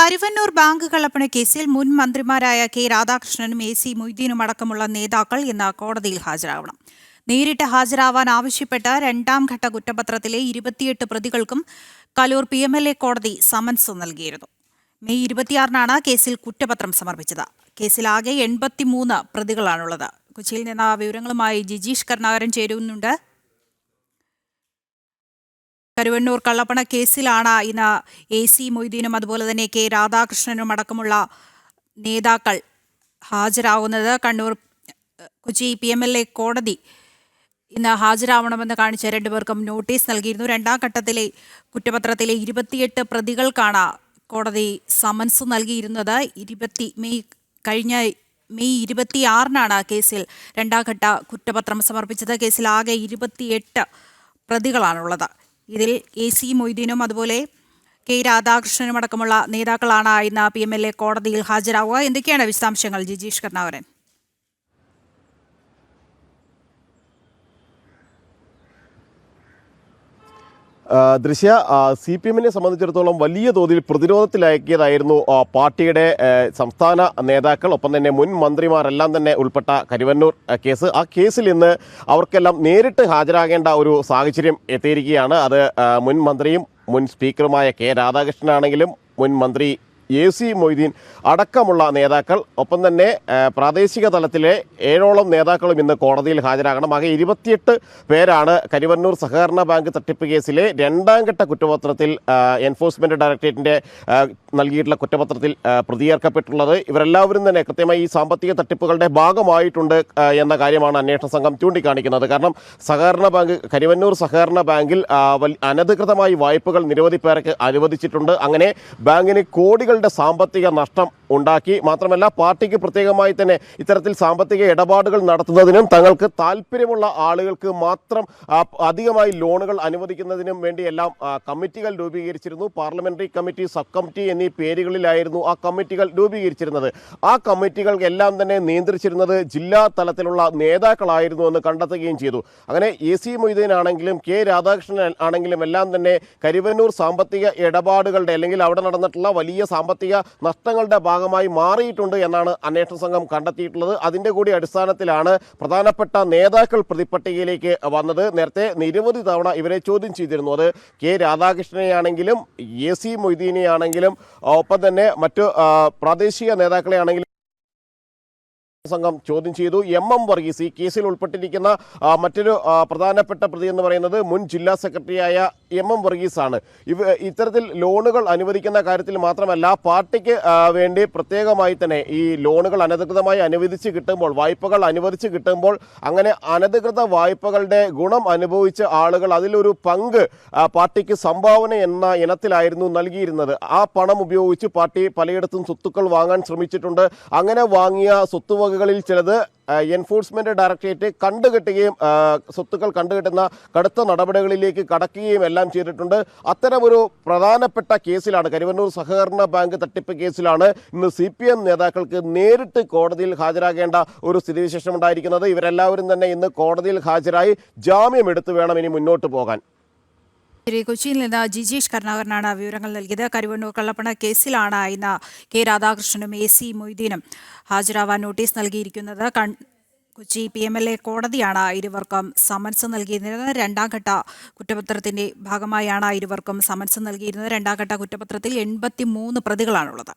Karuvannur bank കള്ളപ്പണ കേസിൽ മുൻ മന്ത്രിമാരായ കെ രാധാകൃഷ്ണനും എ.സി. മൊയ്തീനും അടക്കമുള്ള നേതാക്കൾ ഇന്ന് കോടതിയിൽ ഹാജരാകണം. നേരിട്ട് ഹാജരാവാൻ ആവശ്യപ്പെട്ട് രണ്ടാം ഘട്ട കുറ്റപത്രത്തിലെ 28 പ്രതികൾക്കും കലൂർ PMLA കോടതി സമൻസ് നൽകിയിരുന്നു. മെയ് 26-നാണ് കേസിൽ കുറ്റപത്രം സമർപ്പിച്ചത്. കേസിൽ ആകെ 83 പ്രതികളാണുള്ളത്. കൊച്ചിയിൽ നിന്ന് വിവരങ്ങളുമായി ജിജീഷ് കരുണാകരൻ ചേരുന്നുണ്ട്. കരുവന്നൂർ കള്ളപ്പണ കേസിലാണ് ഇന്ന് എ.സി. മൊയ്തീനും അതുപോലെ തന്നെ കെ രാധാകൃഷ്ണനും അടക്കമുള്ള നേതാക്കൾ ഹാജരാകുന്നത്. കൊച്ചി PMLA കോടതി ഇന്ന് ഹാജരാവണമെന്ന് കാണിച്ച് രണ്ടുപേർക്കും നോട്ടീസ് നൽകിയിരുന്നു. രണ്ടാം ഘട്ടത്തിലെ കുറ്റപത്രത്തിലെ 28 പ്രതികൾക്കാണ് കോടതി സമൻസ് നൽകിയിരുന്നത്. കഴിഞ്ഞ മെയ് 26-നാണ് കേസിൽ രണ്ടാം ഘട്ട കുറ്റപത്രം സമർപ്പിച്ചത്. കേസിൽ ആകെ 28 പ്രതികളാണുള്ളത്. ഇതിൽ എ.സി. മൊയ്തീനും അതുപോലെ കെ രാധാകൃഷ്ണനും അടക്കമുള്ള നേതാക്കളാണ് ഇന്ന് PMLA കോടതിയിൽ ഹാജരാവുക. എന്തൊക്കെയാണ് വിശദാംശങ്ങൾ ജിജീഷ് കരുണാകരൻ? ദൃശ്യ CPM-നെ സംബന്ധിച്ചിടത്തോളം വലിയ തോതിൽ പ്രതിരോധത്തിലാക്കിയതായിരുന്നു പാർട്ടിയുടെ സംസ്ഥാന നേതാക്കൾ, ഒപ്പം തന്നെ മുൻ മന്ത്രിമാരെല്ലാം തന്നെ ഉൾപ്പെട്ട കരുവന്നൂർ കേസ്. ആ കേസിൽ ഇന്ന് അവർക്കെല്ലാം നേരിട്ട് ഹാജരാകേണ്ട ഒരു സാഹചര്യം എത്തിയിരിക്കുകയാണ്. അത് മുൻ മന്ത്രിയും മുൻ സ്പീക്കറുമായ കെ രാധാകൃഷ്ണനാണെങ്കിലും മുൻ മന്ത്രി എ.സി. മൊയ്തീൻ അടക്കമുള്ള നേതാക്കൾ, ഒപ്പം തന്നെ പ്രാദേശിക തലത്തിലെ 7ഓളം നേതാക്കളും ഇന്ന് കോടതിയിൽ ഹാജരാകണം. ആകെ 28 പേരാണ് കരുവന്നൂർ സഹകരണ ബാങ്ക് തട്ടിപ്പ് കേസിലെ രണ്ടാം ഘട്ട കുറ്റപത്രത്തിൽ എൻഫോഴ്സ്മെന്റ് ഡയറക്ടറേറ്റിന്റെ നൽകിയിട്ടുള്ള കുറ്റപത്രത്തിൽ പ്രതിയേർക്കപ്പെട്ടുള്ളത്. ഇവരെല്ലാവരും തന്നെ കൃത്യമായി ഈ സാമ്പത്തിക തട്ടിപ്പുകളുടെ ഭാഗമായിട്ടുണ്ട് എന്ന കാര്യമാണ് അന്വേഷണ സംഘം ചൂണ്ടിക്കാണിക്കുന്നത്. കാരണം കരുവന്നൂർ സഹകരണ ബാങ്കിൽ അനധികൃതമായി വായ്പകൾ നിരവധി പേർക്ക് അനുവദിച്ചിട്ടുണ്ട്. അങ്ങനെ ബാങ്കിന് കോടികളുടെ സാമ്പത്തിക നഷ്ടം ഉണ്ടാക്കി. മാത്രമല്ല, പാർട്ടിക്ക് പ്രത്യേകമായി തന്നെ ഇത്തരത്തിൽ സാമ്പത്തിക ഇടപാടുകൾ നടത്തുന്നതിനും തങ്ങൾക്ക് താല്പര്യമുള്ള ആളുകൾക്ക് മാത്രം അധികമായി ലോണുകൾ അനുവദിക്കുന്നതിനും വേണ്ടിയെല്ലാം കമ്മിറ്റികൾ രൂപീകരിച്ചിരുന്നു. പാർലമെന്ററി കമ്മിറ്റി, സബ് കമ്മിറ്റി എന്നീ പേരുകളിലായിരുന്നു ആ കമ്മിറ്റികൾ രൂപീകരിച്ചിരുന്നത്. ആ കമ്മിറ്റികൾ എല്ലാം തന്നെ നിയന്ത്രിച്ചിരുന്നത് ജില്ലാ തലത്തിലുള്ള നേതാക്കളായിരുന്നു എന്ന് കണ്ടെത്തുകയും ചെയ്തു. അങ്ങനെ എ.സി. മൊയ്തീൻ ആണെങ്കിലും കെ രാധാകൃഷ്ണൻ ആണെങ്കിലും എല്ലാം തന്നെ കരുവന്നൂർ സാമ്പത്തിക ഇടപാടുകളുടെ അല്ലെങ്കിൽ അവിടെ നടന്നിട്ടുള്ള വലിയ സാമ്പത്തിക നഷ്ടങ്ങളുടെ ഭാഗമായി മാറിയിട്ടുണ്ട് എന്നാണ് അന്വേഷണ സംഘം കണ്ടെത്തിയിട്ടുള്ളത്. അതിൻ്റെ കൂടി അടിസ്ഥാനത്തിലാണ് പ്രധാനപ്പെട്ട നേതാക്കൾ പ്രതിപ്പട്ടികയിലേക്ക് വന്നത്. നേരത്തെ നിരവധി തവണ ഇവരെ ചോദ്യം ചെയ്തിരുന്നു. അത് കെ രാധാകൃഷ്ണനെയാണെങ്കിലും എ.സി. മൊയ്തീനെയാണെങ്കിലും ഒപ്പം തന്നെ മറ്റു പ്രാദേശിക നേതാക്കളെ ആണെങ്കിലും സംഘം ചോദ്യം ചെയ്തു. M.M. വർഗീസ് ഈ കേസിൽ ഉൾപ്പെട്ടിരിക്കുന്ന മറ്റൊരു പ്രധാനപ്പെട്ട പ്രതി എന്ന് പറയുന്നത് മുൻ ജില്ലാ സെക്രട്ടറിയായ M.M. വർഗീസ് ആണ്. ഇത്തരത്തിൽ ലോണുകൾ അനുവദിക്കുന്ന കാര്യത്തിൽ മാത്രമല്ല, പാർട്ടിക്ക് വേണ്ടി പ്രത്യേകമായി തന്നെ ഈ ലോണുകൾ അനധികൃതമായി വായ്പകൾ അനുവദിച്ച് കിട്ടുമ്പോൾ അങ്ങനെ അനധികൃത വായ്പകളുടെ ഗുണം അനുഭവിച്ച ആളുകൾ അതിലൊരു പങ്ക് പാർട്ടിക്ക് സംഭാവന എന്ന ഇനത്തിലായിരുന്നു നൽകിയിരുന്നത്. ആ പണം ഉപയോഗിച്ച് പാർട്ടി പലയിടത്തും സ്വത്തുക്കൾ വാങ്ങാൻ ശ്രമിച്ചിട്ടുണ്ട്. അങ്ങനെ വാങ്ങിയ സ്വത്തുവകകളിൽ ചിലത് എൻഫോഴ്സ്മെന്റ് ഡയറക്ടറേറ്റ് കണ്ടുകെട്ടുകയും സ്വത്തുക്കൾ കണ്ടുകെട്ടുന്ന കടുത്ത നടപടികളിലേക്ക് കടക്കുകയും എല്ലാം ചെയ്തിട്ടുണ്ട്. അത്തരമൊരു പ്രധാനപ്പെട്ട കേസിലാണ്, കരുവന്നൂർ സഹകരണ ബാങ്ക് തട്ടിപ്പ് കേസിലാണ് ഇന്ന് CPM നേതാക്കൾക്ക് നേരിട്ട് കോടതിയിൽ ഹാജരാകേണ്ട ഒരു സ്ഥിതിവിശേഷം ഉണ്ടായിരിക്കുന്നത്. ഇവരെല്ലാവരും തന്നെ ഇന്ന് കോടതിയിൽ ഹാജരായി ജാമ്യം എടുത്തു വേണം ഇനി മുന്നോട്ട് പോകാൻ. കൊച്ചിയിൽ നിന്ന് ജിജീഷ് കരുണാകരനാണ് വിവരങ്ങൾ നൽകിയത്. കരുവന്നൂർ കള്ളപ്പണ കേസിലാണ് ഇന്ന് കെ രാധാകൃഷ്ണനും എ.സി. മൊയ്തീനും ഹാജരാവാൻ നോട്ടീസ് നൽകിയിരിക്കുന്നത്. കൊച്ചി PMLA കോടതിയാണ് ഇരുവർക്കും സമൻസ് നൽകിയിരുന്നത്. രണ്ടാം ഘട്ട കുറ്റപത്രത്തിന്റെ ഭാഗമായാണ് ഇരുവർക്കും സമൻസ് നൽകിയിരുന്നത്. രണ്ടാം ഘട്ട കുറ്റപത്രത്തിൽ 83 പ്രതികളാണുള്ളത്.